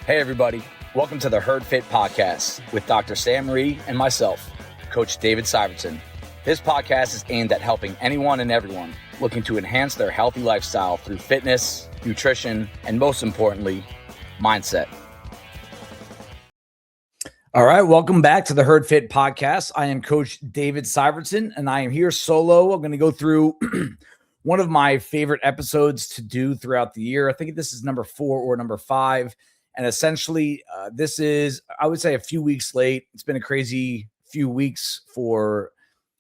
Hey, everybody. Welcome to the Herd Fit Podcast with Dr. Sam Marie and myself, Coach David Syvertson. This podcast is aimed at helping anyone and everyone looking to enhance their healthy lifestyle through fitness, nutrition, and most importantly, mindset. All right, welcome back to the Herd Fit Podcast. I am Coach David Syvertson, and I am here solo. I'm going to go through one of my favorite episodes to do throughout the year. I think this is number 4 or number 5. And essentially, this is, I would say, a few weeks late. It's been a crazy few weeks for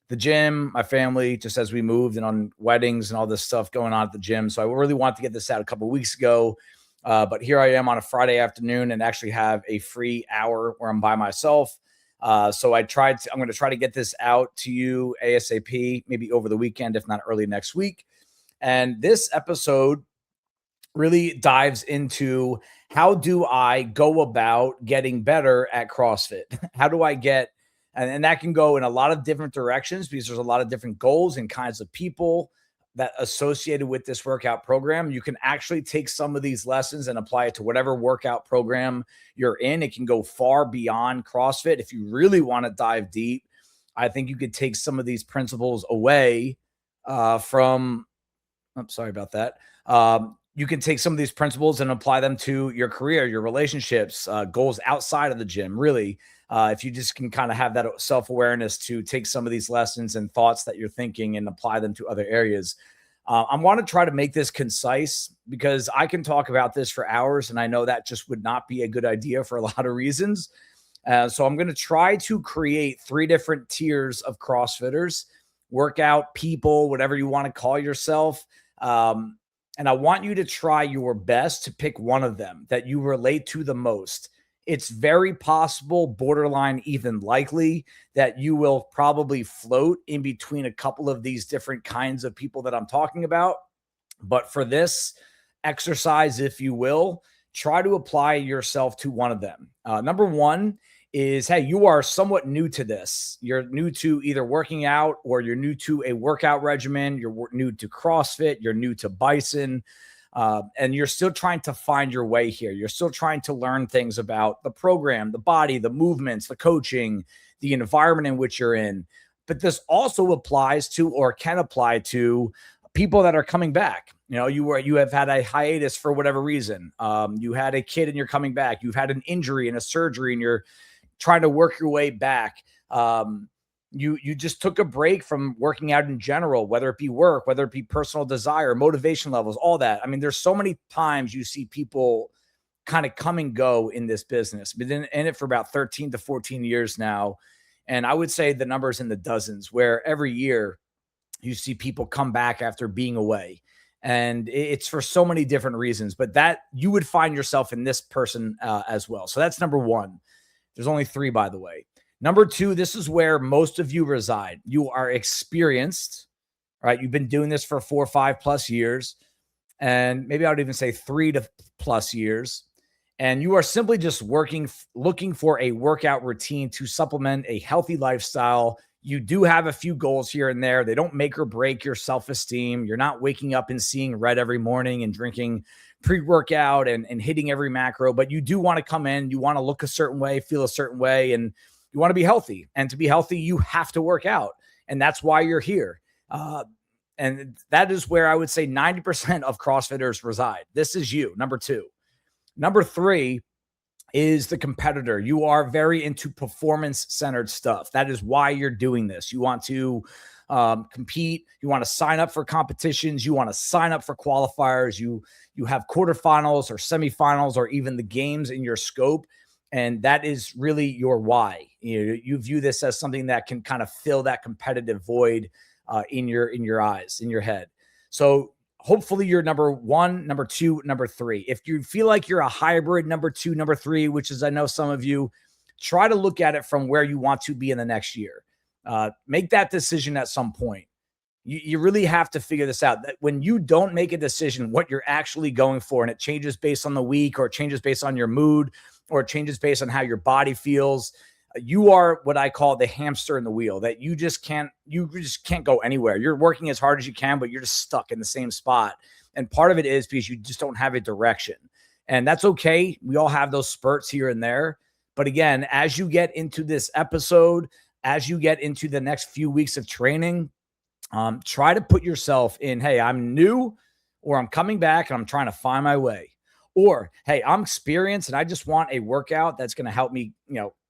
the gym, my family, just as we moved and on weddings and all this stuff going on at the gym. So I really wanted to get this out a couple of weeks ago. But here I am on a Friday afternoon and actually have a free hour where I'm by myself. So I'm going to try to get this out to you ASAP, maybe over the weekend, if not early next week. And this episode really dives into how do I go about getting better at CrossFit? How do I get, and that can go in a lot of different directions because there's a lot of different goals and kinds of people that associated with this workout program. You can actually take some of these lessons and apply it to whatever workout program you're in. It can go far beyond CrossFit. If you really want to dive deep, I think you could take some of these principles away from, I'm sorry about that. You can take some of these principles and apply them to your career, your relationships, goals outside of the gym. Really, if you just can kind of have that self-awareness to take some of these lessons and thoughts that you're thinking and apply them to other areas. I want to try to make this concise because I can talk about this for hours, and I know that just would not be a good idea for a lot of reasons. So I'm going to try to create 3 different tiers of CrossFitters, workout people, whatever you want to call yourself. And I want you to try your best to pick one of them that you relate to the most. It's very possible, borderline even likely, that you will probably float in between a couple of these different kinds of people that I'm talking about. But for this exercise, if you will, try to apply yourself to one of them. Number 1 is, hey, you are somewhat new to this. You're new to either working out or you're new to a workout regimen. You're new to CrossFit. You're new to Bison. And you're still trying to find your way here. You're still trying to learn things about the program, the body, the movements, the coaching, the environment in which you're in. But this also applies to, or can apply to, people that are coming back. You know, you have had a hiatus for whatever reason. You had a kid and you're coming back. You've had an injury and a surgery and you're trying to work your way back. You just took a break from working out in general, whether it be work, whether it be personal desire, motivation levels, all that. I mean, there's so many times you see people kind of come and go in this business. Been in it for about 13 to 14 years now. And I would say the number's in the dozens, where every year you see people come back after being away. And it's for so many different reasons, but that you would find yourself in this person as well. So that's number 1. There's only 3, by the way. Number 2, this is where most of you reside. You are experienced, right? You've been doing this for 4 or 5 plus years. And maybe I would even say 3 to plus years. And you are simply just looking for a workout routine to supplement a healthy lifestyle. You do have a few goals here and there. They don't make or break your self-esteem. You're not waking up and seeing red every morning and drinking pre-workout and hitting every macro, but you do want to come in, you want to look a certain way, feel a certain way, and you want to be healthy. And to be healthy, you have to work out. And that's why you're here. And that is where I would say 90% of CrossFitters reside. This is you, number 2. Number 3 is the competitor. You are very into performance-centered stuff. That is why you're doing this. You want to compete. You want to sign up for competitions. You want to sign up for qualifiers. You have quarterfinals or semifinals or even the games in your scope. And that is really your why. You view this as something that can kind of fill that competitive void in your eyes, in your head. So hopefully you're number 1, number 2, number 3. If you feel like you're a hybrid number 2, number 3, which is, I know some of you, try to look at it from where you want to be in the next year. Make that decision at some point. You really have to figure this out. That when you don't make a decision what you're actually going for, and it changes based on the week, or it changes based on your mood, or it changes based on how your body feels, you are what I call the hamster in the wheel, that you just can't go anywhere. You're working as hard as you can, but you're just stuck in the same spot. And part of it is because you just don't have a direction. And that's okay. We all have those spurts here and there. But again, as you get into this episode, as you get into the next few weeks of training, try to put yourself in, hey, I'm new, or I'm coming back and I'm trying to find my way. Or, hey, I'm experienced and I just want a workout that's going to help me,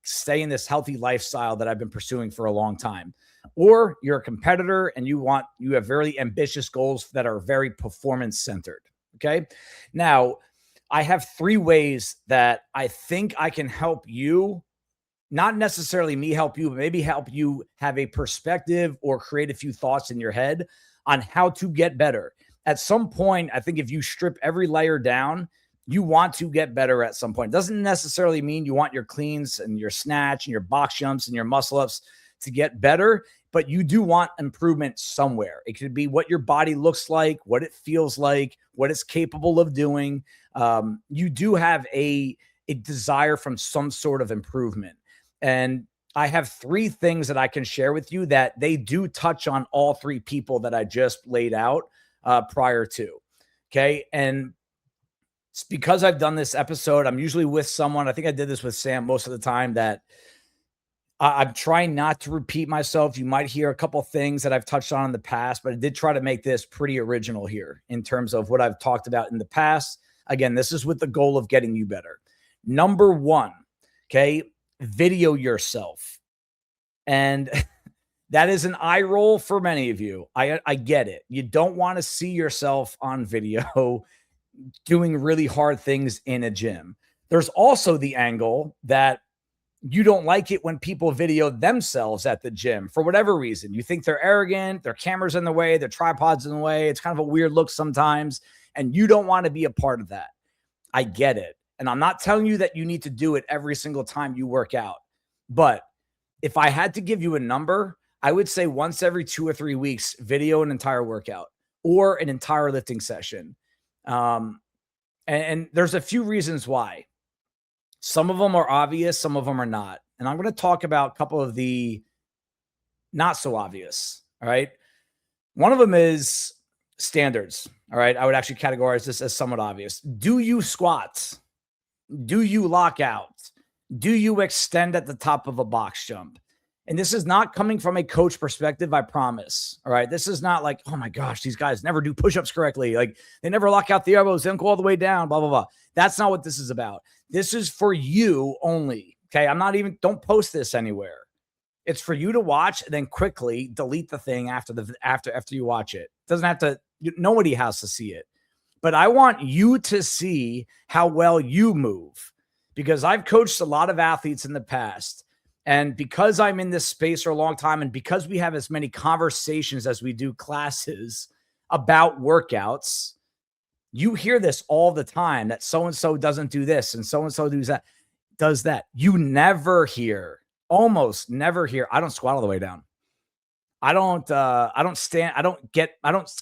stay in this healthy lifestyle that I've been pursuing for a long time. Or you're a competitor and you have very ambitious goals that are very performance centered. Okay. Now, I have 3 ways that I think I can help you, not necessarily me help you, but maybe help you have a perspective or create a few thoughts in your head on how to get better. At some point, I think if you strip every layer down, you want to get better at some point. It doesn't necessarily mean you want your cleans and your snatch and your box jumps and your muscle ups to get better, but you do want improvement somewhere. It could be what your body looks like, what it feels like, what it's capable of doing. You do have a desire from some sort of improvement. And I have 3 things that I can share with you that they do touch on all 3 people that I just laid out prior to. Okay. And it's because I've done this episode, I'm usually with someone. I think I did this with Sam most of the time, that I'm trying not to repeat myself. You might hear a couple things that I've touched on in the past, but I did try to make this pretty original here in terms of what I've talked about in the past. Again, this is with the goal of getting you better. Number 1, okay, video yourself. And that is an eye roll for many of you. I get it. You don't want to see yourself on video doing really hard things in a gym. There's also the angle that you don't like it when people video themselves at the gym for whatever reason. You think they're arrogant, their camera's in the way, their tripod's in the way. It's kind of a weird look sometimes, and you don't want to be a part of that. I get it. And I'm not telling you that you need to do it every single time you work out. But if I had to give you a number, I would say once every 2 or 3 weeks, video an entire workout or an entire lifting session. And there's a few reasons why. Some of them are obvious, some of them are not. And I'm going to talk about a couple of the not so obvious. All right. One of them is standards. All right. I would actually categorize this as somewhat obvious. Do you squat? Do you lock out? Do you extend at the top of a box jump? And this is not coming from a coach perspective, I promise. All right. This is not like, oh my gosh, these guys never do push-ups correctly. Like they never lock out the elbows, they don't go all the way down, blah, blah, blah. That's not what this is about. This is for you only. Okay. Don't post this anywhere. It's for you to watch and then quickly delete the thing after you watch it. It doesn't have to, nobody has to see it. But I want you to see how well you move, because I've coached a lot of athletes in the past. And because I'm in this space for a long time, and because we have as many conversations as we do classes about workouts, you hear this all the time, that so-and-so doesn't do this and so-and-so does that. You never hear, almost never hear, I don't squat all the way down. I don't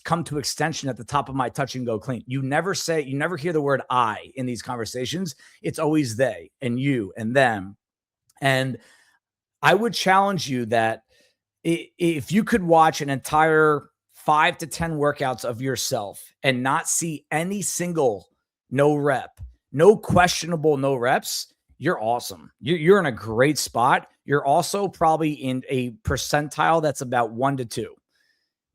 come to extension at the top of my touch and go clean. You never hear the word I in these conversations. It's always they and you and them. And I would challenge you that if you could watch an entire 5 to 10 workouts of yourself and not see any single no rep, no questionable no reps, you're awesome. You're in a great spot. You're also probably in a percentile that's about 1 to 2,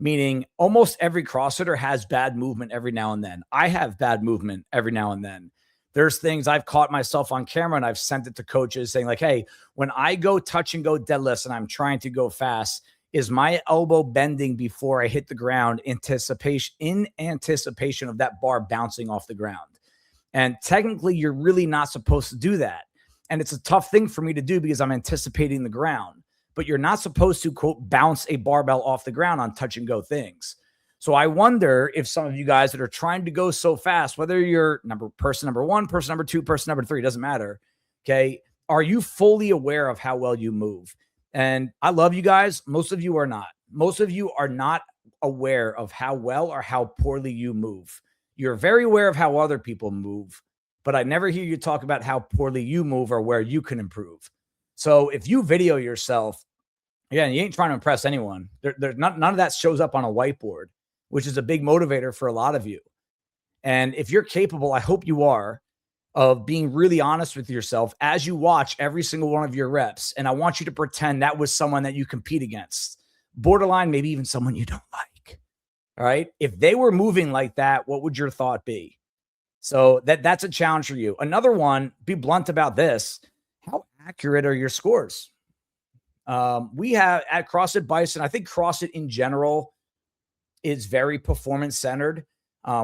meaning almost every CrossFitter has bad movement every now and then. I have bad movement every now and then. There's things I've caught myself on camera and I've sent it to coaches saying like, hey, when I go touch and go deadlifts and I'm trying to go fast, is my elbow bending before I hit the ground in anticipation of that bar bouncing off the ground? And technically, you're really not supposed to do that. And it's a tough thing for me to do because I'm anticipating the ground. But you're not supposed to, quote, bounce a barbell off the ground on touch and go things. So I wonder if some of you guys that are trying to go so fast, whether you're person number 1, person number 2, person number 3, doesn't matter. Okay. Are you fully aware of how well you move? And I love you guys. Most of you are not. Most of you are not aware of how well or how poorly you move. You're very aware of how other people move, but I never hear you talk about how poorly you move or where you can improve. So if you video yourself, again, you ain't trying to impress anyone. None of that shows up on a whiteboard, which is a big motivator for a lot of you. And if you're capable, I hope you are, of being really honest with yourself as you watch every single one of your reps. And I want you to pretend that was someone that you compete against, borderline, maybe even someone you don't like. All right. If they were moving like that, what would your thought be? So that's a challenge for you. Another one, be blunt about this. How accurate are your scores? We have at CrossFit Bison, I think CrossFit in general is very performance centered.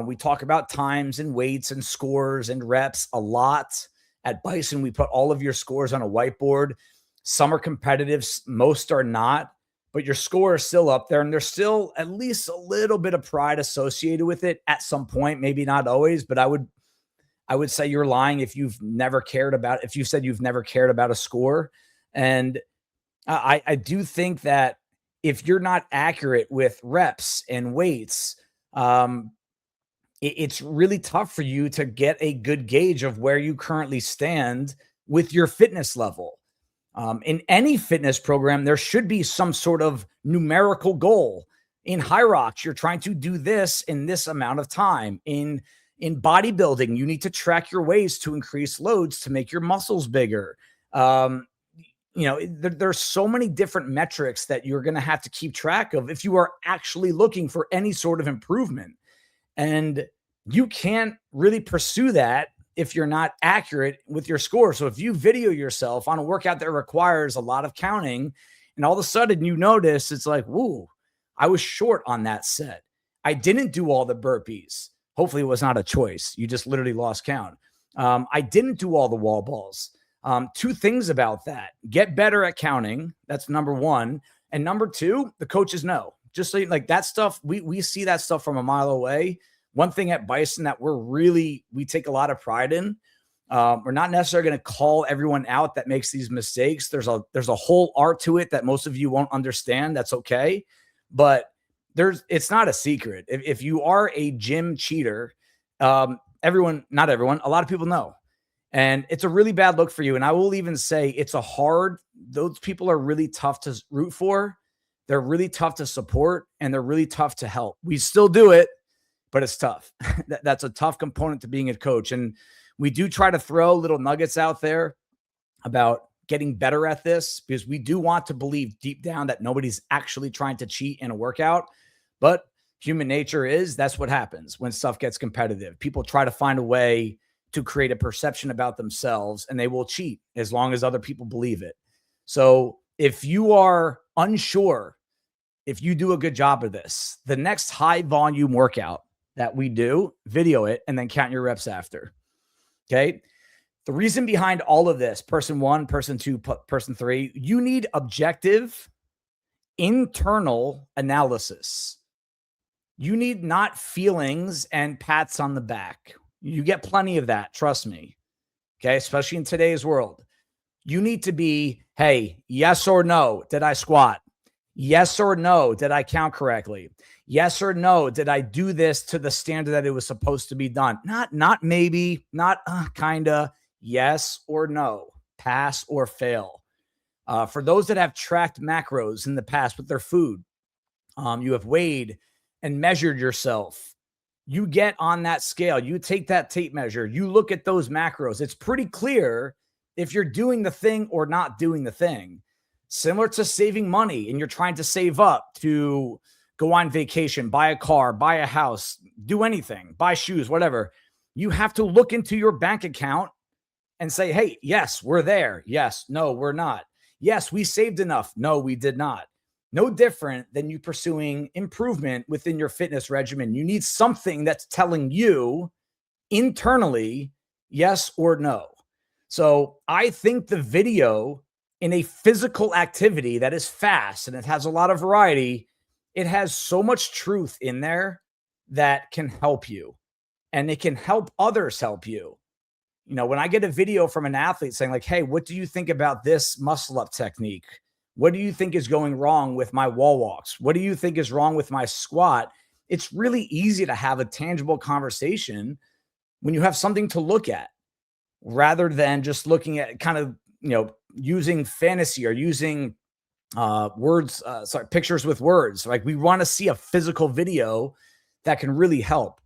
We talk about times and weights and scores and reps a lot. At Bison, we put all of your scores on a whiteboard. Some are competitive, most are not, but your score is still up there, and there's still at least a little bit of pride associated with it at some point, maybe not always, but I would say you're lying if you've never cared about, if you said you've never cared about a score. And I do think that if you're not accurate with reps and weights, it's really tough for you to get a good gauge of where you currently stand with your fitness level. In any fitness program, there should be some sort of numerical goal. In High Rocks, you're trying to do this in this amount of time. In bodybuilding, you need to track your weights to increase loads to make your muscles bigger. There's so many different metrics that you're going to have to keep track of if you are actually looking for any sort of improvement. And you can't really pursue that if you're not accurate with your score. So if you video yourself on a workout that requires a lot of counting, and all of a sudden you notice it's like, whoa, I was short on that set. I didn't do all the burpees. Hopefully it was not a choice. You just literally lost count. I didn't do all the wall balls. Two things about that: get better at counting. That's number one. And number two, the coaches know. Just so like that stuff, we see that stuff from a mile away. One thing at Bison that we take a lot of pride in. We're not necessarily going to call everyone out that makes these mistakes. There's a whole art to it that most of you won't understand. That's okay. But it's not a secret. If you are a gym cheater, not everyone, a lot of people know. And it's a really bad look for you. And I will even say those people are really tough to root for. They're really tough to support, and they're really tough to help. We still do it, but it's tough. That's a tough component to being a coach. And we do try to throw little nuggets out there about getting better at this, because we do want to believe deep down that nobody's actually trying to cheat in a workout. But human nature is that's what happens when stuff gets competitive. People try to find a way to create a perception about themselves, and they will cheat as long as other people believe it. So if you are unsure if you do a good job of this, the next high volume workout that we do, video it and then count your reps after. Okay. The reason behind all of this, person one, person two, person three, you need objective internal analysis. You need not feelings and pats on the back. You get plenty of that. Trust me. Okay. Especially in today's world. You need to be, hey, yes or no, did I squat? Yes or no, did I count correctly? Yes or no, did I do this to the standard that it was supposed to be done? Not maybe, not kinda. Yes or no, pass or fail. For those that have tracked macros in the past with their food, you have weighed and measured yourself. You get on that scale, you take that tape measure, you look at those macros. It's pretty clear if you're doing the thing or not doing the thing. Similar to saving money, and you're trying to save up to go on vacation, buy a car, buy a house, do anything, buy shoes, whatever. You have to look into your bank account and say, hey, yes, we're there. Yes, no, we're not. Yes, we saved enough. No, we did not. No different than you pursuing improvement within your fitness regimen. You need something that's telling you internally, yes or no. So I think the video in a physical activity that is fast and it has a lot of variety, it has so much truth in there that can help you, and it can help others help you. You know, when I get a video from an athlete saying like, hey, what do you think about this muscle up technique? What do you think is going wrong with my wall walks? What do you think is wrong with my squat? It's really easy to have a tangible conversation when you have something to look at, rather than just looking at kind of, using fantasy or using pictures with words. Like, we want to see a physical video that can really help.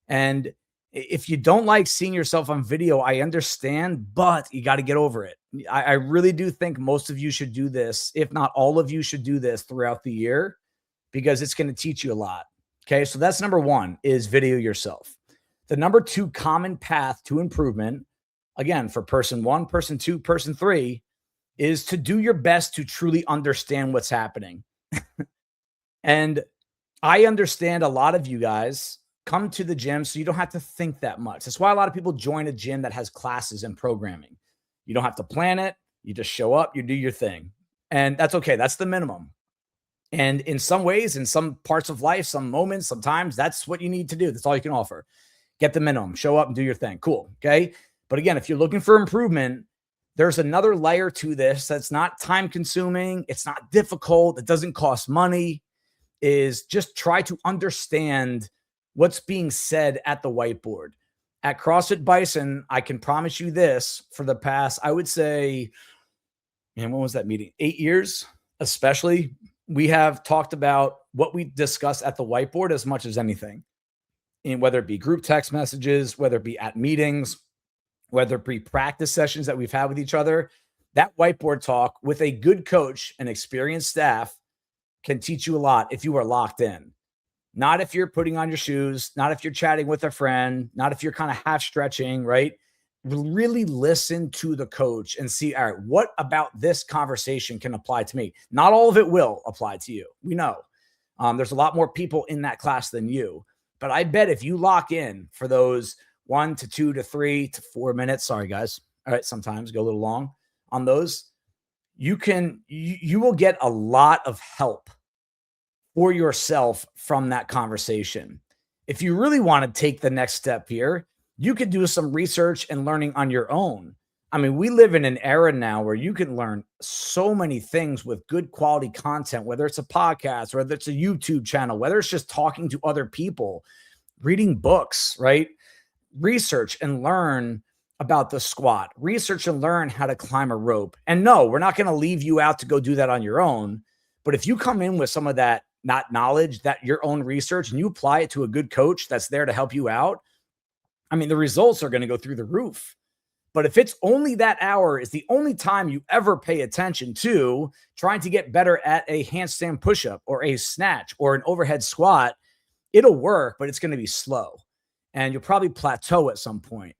And If you don't like seeing yourself on video, I understand, but you got to get over it. I really do think most of you should do this. If not all of you should do this throughout the year, because it's going to teach you a lot. Okay. So that's number one, is video yourself. The number two common path to improvement, again, for person one, person two, person three, is to do your best to truly understand what's happening. And I understand a lot of you guys come to the gym so you don't have to think that much. That's why a lot of people join a gym that has classes and programming. You don't have to plan it. You just show up, you do your thing. And that's okay. That's the minimum. And in some ways, in some parts of life, some moments, sometimes that's what you need to do. That's all you can offer. Get the minimum, show up and do your thing. Cool. Okay. But again, if you're looking for improvement, there's another layer to this that's not time consuming. It's not difficult. It doesn't cost money. Is just try to understand what's being said at the whiteboard. At CrossFit Bison, I can promise you this, for the past, I would say, man, when was that meeting? 8 years, especially, we have talked about what we discuss at the whiteboard as much as anything. And whether it be group text messages, whether it be at meetings, whether it be practice sessions that we've had with each other, that whiteboard talk with a good coach and experienced staff can teach you a lot if you are locked in. Not if you're putting on your shoes, not if you're chatting with a friend, not if you're kind of half stretching, right? Really listen to the coach and see, all right, what about this conversation can apply to me? Not all of it will apply to you. We know there's a lot more people in that class than you. But I bet if you lock in for those 1 to 2 to 3 to 4 minutes, sorry guys, all right, sometimes go a little long on those, you will get a lot of help for yourself from that conversation. If you really want to take the next step here, you could do some research and learning on your own. I mean, we live in an era now where you can learn so many things with good quality content, whether it's a podcast, whether it's a YouTube channel, whether it's just talking to other people, reading books, right? Research and learn about the squat, research and learn how to climb a rope. And no, we're not going to leave you out to go do that on your own. But if you come in with some of that, not knowledge, that your own research, and you apply it to a good coach that's there to help you out, I mean, the results are going to go through the roof. But if it's only that hour is the only time you ever pay attention to trying to get better at a handstand push-up or a snatch or an overhead squat, it'll work, but it's going to be slow. And you'll probably plateau at some point.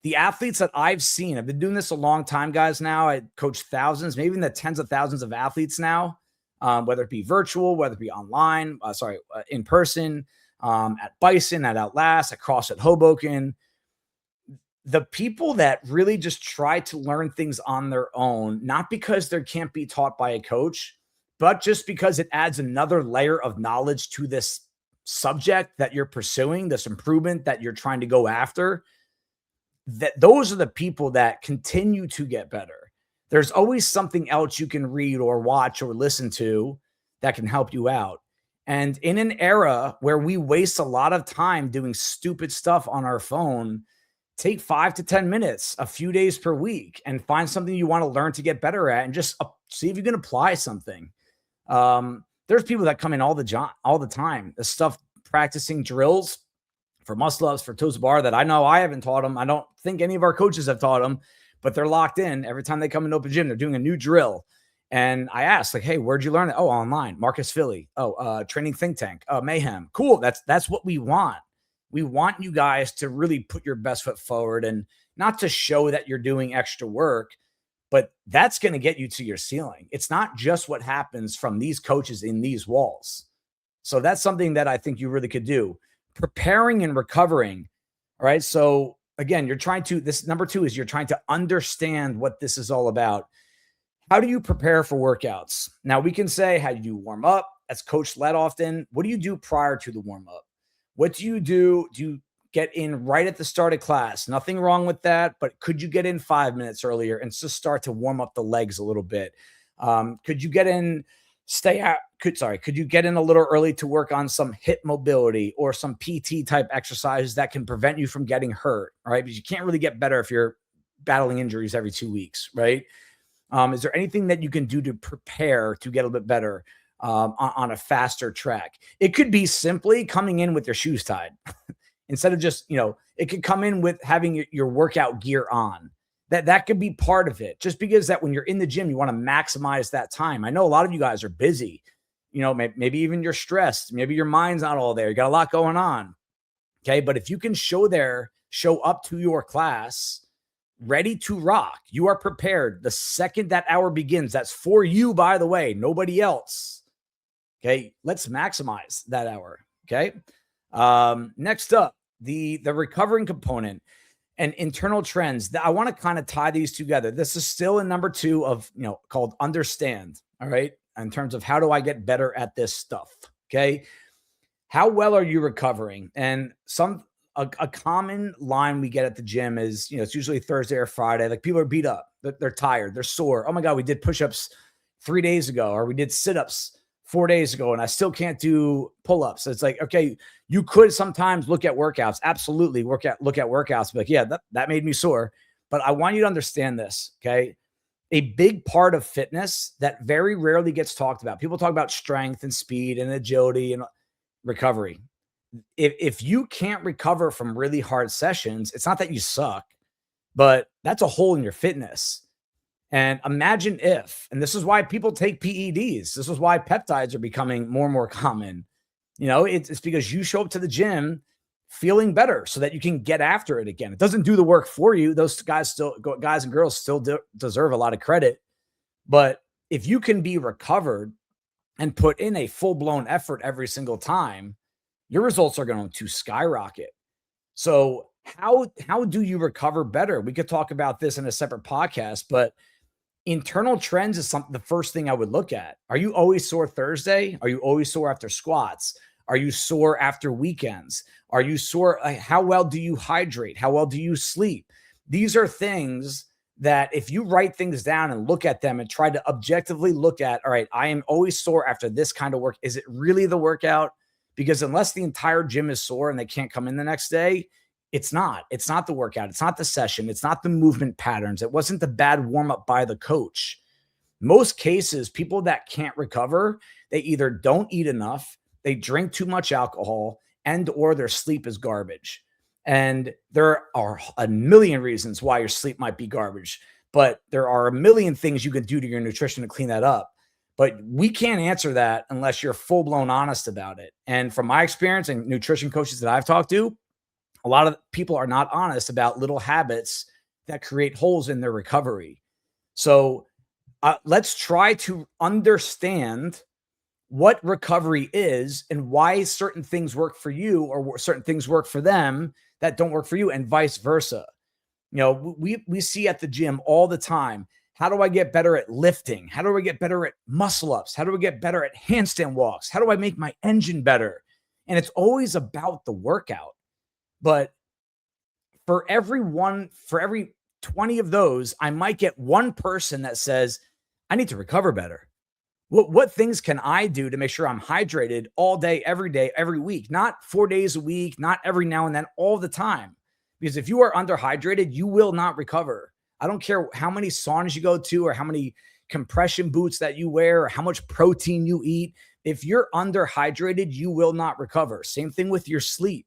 The athletes that I've seen, I've been doing this a long time, guys. Now I coach thousands, maybe in the tens of thousands of athletes now, whether it be virtual, whether it be online, in person, at Bison, at Outlast, at CrossFit Hoboken. The people that really just try to learn things on their own, not because they can't be taught by a coach, but just because it adds another layer of knowledge to this subject that you're pursuing, this improvement that you're trying to go after, that those are the people that continue to get better. There's always something else you can read or watch or listen to that can help you out. And in an era where we waste a lot of time doing stupid stuff on our phone, take 5 to 10 minutes, a few days per week, and find something you want to learn to get better at and just see if you can apply something. There's people that come in all the time, the stuff practicing drills for muscle ups, for toes to bar that I know I haven't taught them. I don't think any of our coaches have taught them, but they're locked in. Every time they come into open gym, they're doing a new drill. And I asked, like, hey, where'd you learn it? Oh, online. Marcus Philly. Training Think Tank. Mayhem. Cool. That's what we want. We want you guys to really put your best foot forward and not to show that you're doing extra work, but that's going to get you to your ceiling. It's not just what happens from these coaches in these walls. So that's something that I think you really could do. Preparing and recovering. All right. So again, this number 2 is you're trying to understand what this is all about. How do you prepare for workouts? Now we can say, how do you warm up? That's coach led often. What do you do prior to the warm up? What do you do? Do you get in right at the start of class? Nothing wrong with that, but could you get in 5 minutes earlier and just start to warm up the legs a little bit? Could you get in, could you get in a little early to work on some hip mobility or some PT type exercises that can prevent you from getting hurt, right? Because you can't really get better if you're battling injuries every 2 weeks, right? Is there anything that you can do to prepare to get a little bit better on a faster track? It could be simply coming in with your shoes tied instead of just, it could come in with having your workout gear on. That could be part of it. Just because that when you're in the gym, you want to maximize that time. I know a lot of you guys are busy, maybe even you're stressed. Maybe your mind's not all there. You got a lot going on. Okay. But if you can show up to your class ready to rock, you are prepared the second that hour begins. That's for you, by the way, nobody else. Okay. Let's maximize that hour. Okay. Next up, the recovering component and internal trends. I want to kind of tie these together. This is still in number 2 of, called understand. All right. In terms of how do I get better at this stuff? Okay. How well are you recovering? And a common line we get at the gym is, it's usually Thursday or Friday. Like, people are beat up, they're tired, they're sore. Oh my God, we did push-ups 3 days ago, or we did sit-ups 4 days ago, and I still can't do pull-ups. So it's like, okay, you could sometimes look at workouts. Absolutely. Look at workouts. Be like, yeah, that made me sore. But I want you to understand this. Okay. A big part of fitness that very rarely gets talked about. People talk about strength and speed and agility and recovery. If you can't recover from really hard sessions, it's not that you suck, but that's a hole in your fitness. And imagine if, and this is why people take PEDs. This is why peptides are becoming more and more common. It's because you show up to the gym feeling better so that you can get after it again. It doesn't do the work for you. Those guys and girls still deserve a lot of credit. But if you can be recovered and put in a full-blown effort every single time, your results are going to skyrocket. So how do you recover better? We could talk about this in a separate podcast, but internal trends is the first thing I would look at. Are you always sore Thursday? Are you always sore after squats? Are you sore after weekends? Are you sore? How well do you hydrate? How well do you sleep? These are things that if you write things down and look at them and try to objectively look at, all right, I am always sore after this kind of work. Is it really the workout? Because unless the entire gym is sore and they can't come in the next day, it's not the workout. It's not the session. It's not the movement patterns. It wasn't the bad warm-up by the coach. Most cases, people that can't recover, they either don't eat enough, they drink too much alcohol, or their sleep is garbage. And there are a million reasons why your sleep might be garbage, but there are a million things you can do to your nutrition to clean that up. But we can't answer that unless you're full-blown honest about it. And from my experience and nutrition coaches that I've talked to, a lot of people are not honest about little habits that create holes in their recovery. So let's try to understand what recovery is and why certain things work for you or certain things work for them that don't work for you, and vice versa. We see at the gym all the time, how do I get better at lifting? How do I get better at muscle ups? How do I get better at handstand walks? How do I make my engine better? And it's always about the workout. But for every 20 of those, I might get one person that says, I need to recover better. What things can I do to make sure I'm hydrated all day, every week? Not 4 days a week, not every now and then, all the time. Because if you are underhydrated, you will not recover. I don't care how many saunas you go to or how many compression boots that you wear or how much protein you eat. If you're underhydrated, you will not recover. Same thing with your sleep.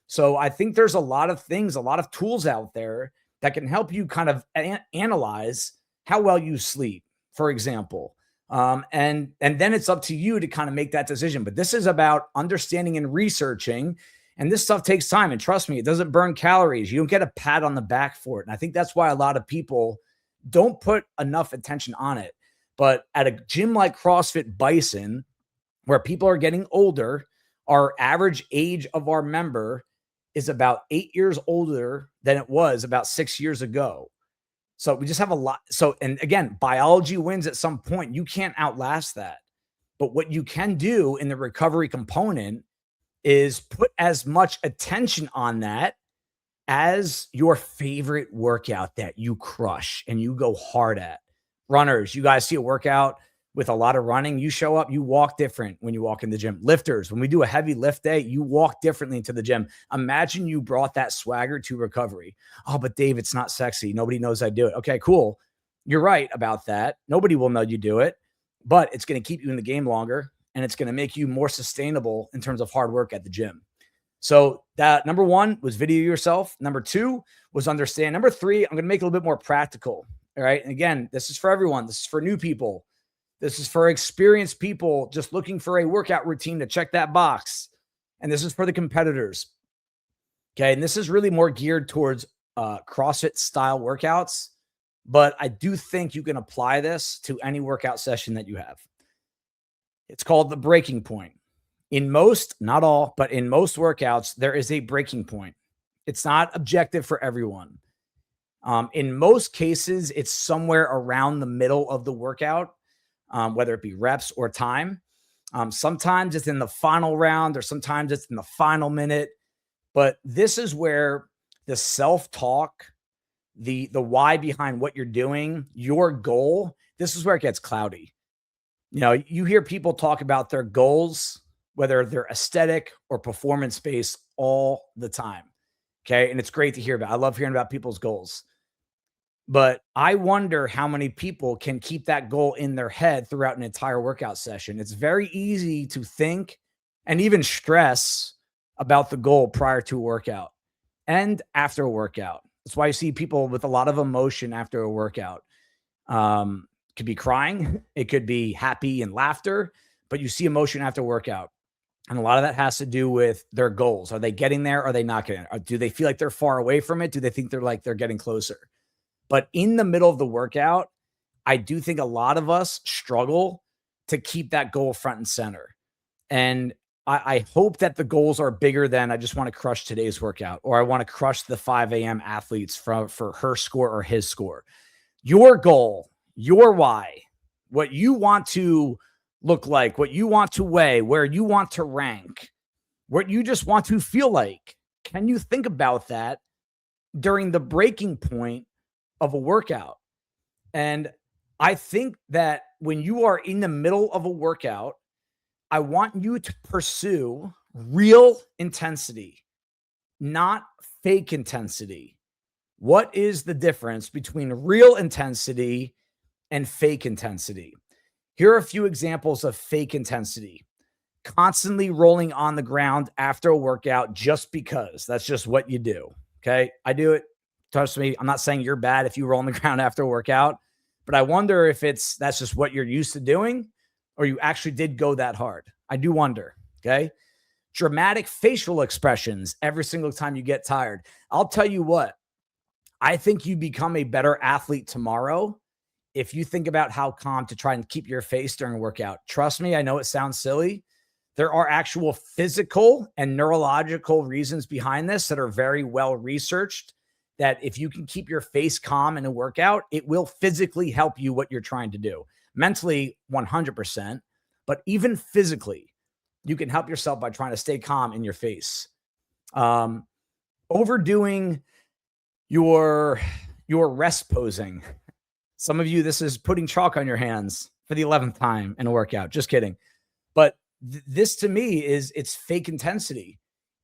So I think there's a lot of things, a lot of tools out there that can help you kind of analyze how well you sleep, for example. And then it's up to you to kind of make that decision. But this is about understanding and researching. And this stuff takes time. And trust me, it doesn't burn calories. You don't get a pat on the back for it. And I think that's why a lot of people don't put enough attention on it. But at a gym like CrossFit Bison, where people are getting older, our average age of our member is about 8 years older than it was about 6 years ago. So we just have a lot. So, and again, biology wins at some point. You can't outlast that. But what you can do in the recovery component is put as much attention on that as your favorite workout that you crush and you go hard at. Runners, you guys see a workout with a lot of running, you show up, you walk different when you walk in the gym. Lifters, when we do a heavy lift day, you walk differently into the gym. Imagine you brought that swagger to recovery. Oh, but Dave, it's not sexy. Nobody knows I do it. Okay, cool. You're right about that. Nobody will know you do it, but it's going to keep you in the game longer and it's going to make you more sustainable in terms of hard work at the gym. So that number one was video yourself. Number two was understand. Number three, I'm going to make it a little bit more practical. All right. And again, this is for everyone. This is for new people. This is for experienced people just looking for a workout routine to check that box. And this is for the competitors. Okay. And this is really more geared towards CrossFit style workouts. But I do think you can apply this to any workout session that you have. It's called the breaking point. In most, not all, but in most workouts, there is a breaking point. It's not objective for everyone. In most cases, it's somewhere around the middle of the workout, whether it be reps or time. Sometimes it's in the final round or sometimes it's in the final minute. But this is where the self-talk, the why behind what you're doing, your goal, this is where it gets cloudy. You know, you hear people talk about their goals, whether they're aesthetic or performance-based, all the time. Okay. And it's great to hear about. I love hearing about people's goals. But I wonder how many people can keep that goal in their head throughout an entire workout session. It's very easy to think and even stress about the goal prior to a workout and after a workout. That's why you see people with a lot of emotion after a workout. Could be crying. It could be happy and laughter, but you see emotion after workout. And a lot of that has to do with their goals. Are they getting there? Are they not getting there? Do they feel like they're far away from it? Do they think they're getting closer? But in the middle of the workout, I do think a lot of us struggle to keep that goal front and center. And I hope that the goals are bigger than I just want to crush today's workout, or I want to crush the 5 a.m. athletes for her score or his score. Your goal, your why, what you want to look like, what you want to weigh, where you want to rank, what you just want to feel like. Can you think about that during the breaking point of a workout? And I think that when you are in the middle of a workout, I want you to pursue real intensity, not fake intensity. What is the difference between real intensity and fake intensity? Here are a few examples of fake intensity. Constantly rolling on the ground after a workout just because. That's just what you do. Okay. I do it. Trust me. I'm not saying you're bad if you roll on the ground after a workout, but I wonder if that's just what you're used to doing, or you actually did go that hard. I do wonder. Okay. Dramatic facial expressions every single time you get tired. I'll tell you what, I think you become a better athlete tomorrow if you think about how calm to try and keep your face during a workout. Trust me, I know it sounds silly. There are actual physical and neurological reasons behind this that are very well researched, that if you can keep your face calm in a workout, it will physically help you what you're trying to do. Mentally, 100%, but even physically, you can help yourself by trying to stay calm in your face. Overdoing your rest posing. Some of you, this is putting chalk on your hands for the 11th time in a workout. Just kidding. But this to me it's fake intensity.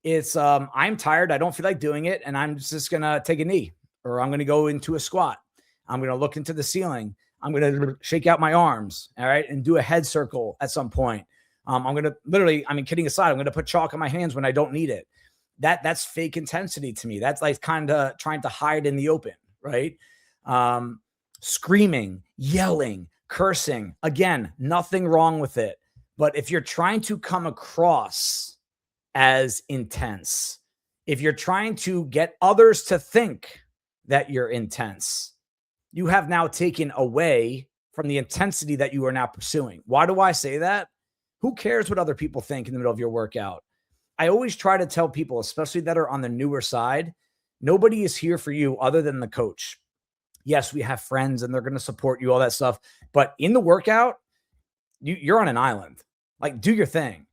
It's I'm tired. I don't feel like doing it. And I'm just going to take a knee, or I'm going to go into a squat. I'm going to look into the ceiling. I'm going to shake out my arms. All right. And do a head circle at some point. I'm going to literally, I mean, kidding aside, I'm going to put chalk on my hands when I don't need it. That's fake intensity to me. That's like kind of trying to hide in the open, right? Screaming, yelling, cursing. Again, nothing wrong with it. But if you're trying to come across as intense, if you're trying to get others to think that you're intense, you have now taken away from the intensity that you are now pursuing. Why do I say that? Who cares what other people think in the middle of your workout? I always try to tell people, especially that are on the newer side, nobody is here for you other than the coach. Yes, we have friends and they're going to support you, all that stuff. But in the workout, you're on an island. Like, do your thing.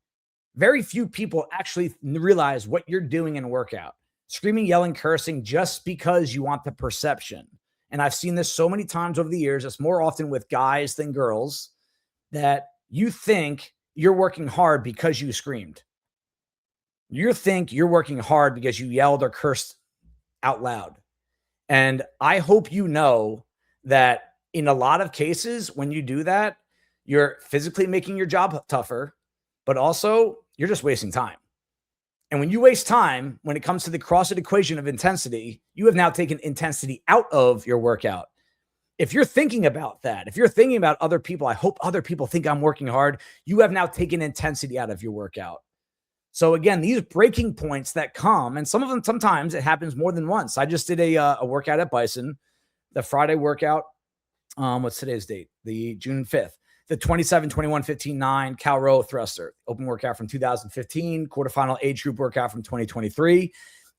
Very few people actually realize what you're doing in a workout. Screaming, yelling, cursing just because you want the perception. And I've seen this so many times over the years. It's more often with guys than girls, that you think you're working hard because you screamed. You think you're working hard because you yelled or cursed out loud. And I hope you know that in a lot of cases, when you do that, you're physically making your job tougher, but also you're just wasting time. And when you waste time, when it comes to the CrossFit equation of intensity, you have now taken intensity out of your workout. If you're thinking about that, if you're thinking about other people, I hope other people think I'm working hard, you have now taken intensity out of your workout. So again, these breaking points that come, and some of them, sometimes it happens more than once. I just did a workout at Bison, the Friday workout. What's today's date? The June 5th. The 27, 21, 15, 9 Cal Row thruster, open workout from 2015, quarterfinal age group workout from 2023.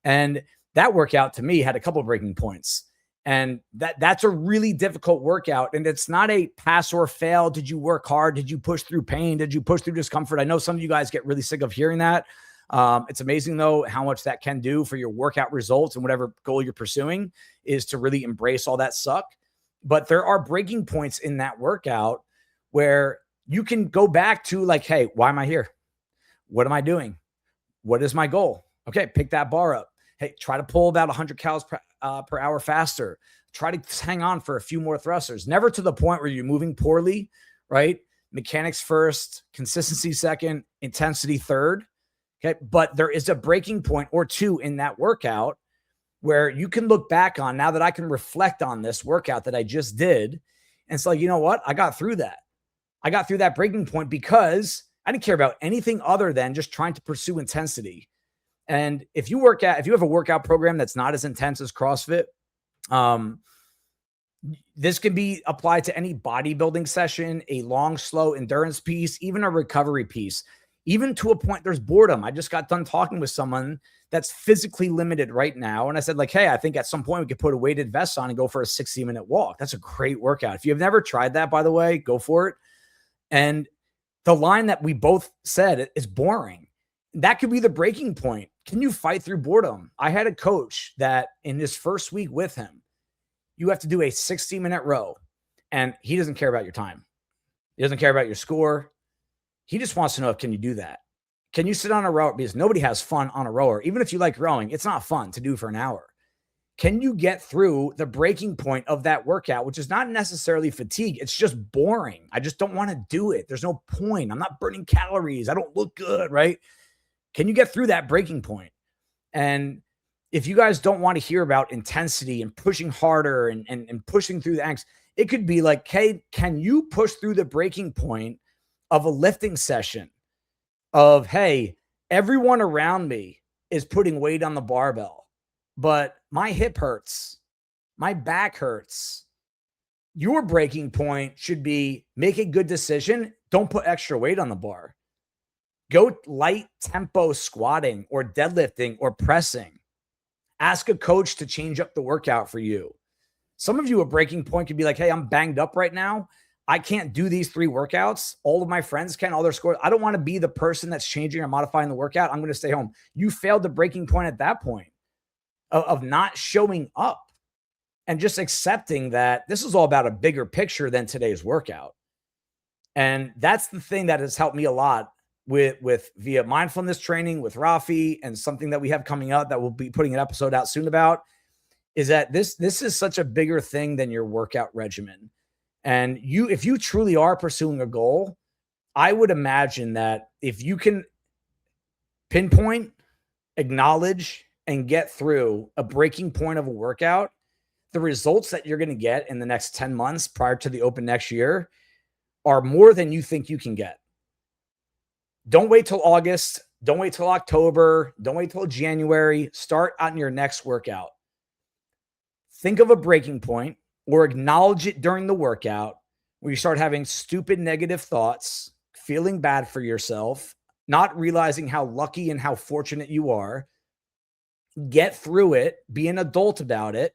And that workout to me had a couple of breaking points. And that's a really difficult workout. And it's not a pass or fail. Did you work hard? Did you push through pain? Did you push through discomfort? I know some of you guys get really sick of hearing that. It's amazing, though, how much that can do for your workout results and whatever goal you're pursuing is to really embrace all that suck. But there are breaking points in that workout where you can go back to like, hey, why am I here? What am I doing? What is my goal? Okay, pick that bar up. Hey, try to pull about 100 calories per hour faster. Try to hang on for a few more thrusters. Never to the point where you're moving poorly, right? Mechanics first, consistency second, intensity third. Okay, but there is a breaking point or two in that workout where you can look back on, now that I can reflect on this workout that I just did. And it's like, you know what? I got through that. I got through that breaking point because I didn't care about anything other than just trying to pursue intensity. And if you have a workout program that's not as intense as CrossFit, this can be applied to any bodybuilding session, a long, slow endurance piece, even a recovery piece, even to a point there's boredom. I just got done talking with someone that's physically limited right now. And I said, like, hey, I think at some point we could put a weighted vest on and go for a 60-minute walk. That's a great workout. If you've never tried that, by the way, go for it. And the line that we both said is boring. That could be the breaking point. Can you fight through boredom? I had a coach that in his first week with him, you have to do a 60-minute row, and he doesn't care about your time. He doesn't care about your score. He just wants to know, can you do that? Can you sit on a rower? Because nobody has fun on a rower. Even if you like rowing, it's not fun to do for an hour. Can you get through the breaking point of that workout, which is not necessarily fatigue? It's just boring. I just don't want to do it. There's no point. I'm not burning calories. I don't look good, right? Can you get through that breaking point? And if you guys don't want to hear about intensity and pushing harder and pushing through the angst, it could be like, hey, can you push through the breaking point of a lifting session of, hey, everyone around me is putting weight on the barbell, but my hip hurts, my back hurts. Your breaking point should be make a good decision. Don't put extra weight on the bar. Go light tempo squatting or deadlifting or pressing. Ask a coach to change up the workout for you. Some of you, a breaking point could be like, hey, I'm banged up right now. I can't do these 3 workouts. All of my friends can, all their scores. I don't want to be the person that's changing or modifying the workout. I'm going to stay home. You failed the breaking point at that point of not showing up and just accepting that this is all about a bigger picture than today's workout. And that's the thing that has helped me a lot with via mindfulness training with Rafi, and something that we have coming up that we'll be putting an episode out soon about, is that this is such a bigger thing than your workout regimen. And if you truly are pursuing a goal, I would imagine that if you can pinpoint, acknowledge, and get through a breaking point of a workout, the results that you're going to get in the next 10 months prior to the open next year are more than you think you can get. Don't wait till August. Don't wait till October. Don't wait till January. Start on your next workout. Think of a breaking point or acknowledge it during the workout where you start having stupid negative thoughts, feeling bad for yourself, not realizing how lucky and how fortunate you are. Get through it. Be an adult about it.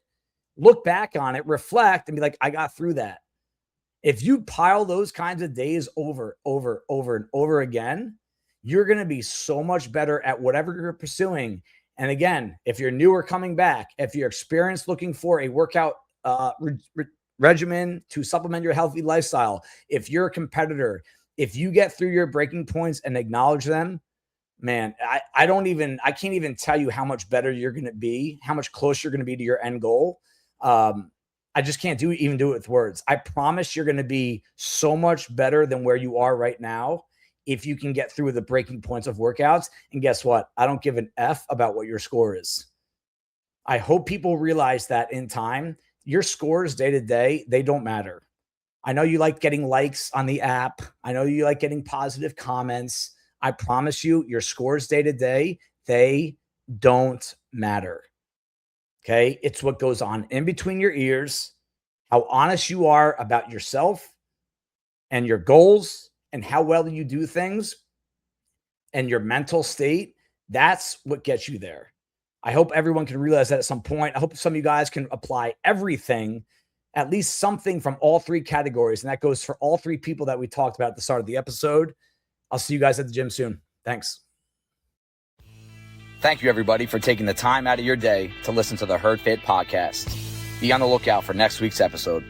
Look back on it, reflect, and be like, I got through that. If you pile those kinds of days over and over again, you're going to be so much better at whatever you're pursuing. And again, if you're new or coming back, if you're experienced looking for a workout regimen to supplement your healthy lifestyle, if you're a competitor, if you get through your breaking points and acknowledge them, man, I can't even tell you how much better you're going to be, how much closer you're going to be to your end goal. I just can't even do it with words. I promise you're going to be so much better than where you are right now if you can get through the breaking points of workouts. And guess what? I don't give an F about what your score is. I hope people realize that in time, your scores day to day, they don't matter. I know you like getting likes on the app. I know you like getting positive comments. I promise you, your scores day to day, they don't matter. Okay. It's what goes on in between your ears, how honest you are about yourself and your goals and how well you do things and your mental state. That's what gets you there. I hope everyone can realize that at some point. I hope some of you guys can apply everything, at least something from all three categories. And that goes for all three people that we talked about at the start of the episode. I'll see you guys at the gym soon. Thanks. Thank you, everybody, for taking the time out of your day to listen to the Herd Fit podcast. Be on the lookout for next week's episode.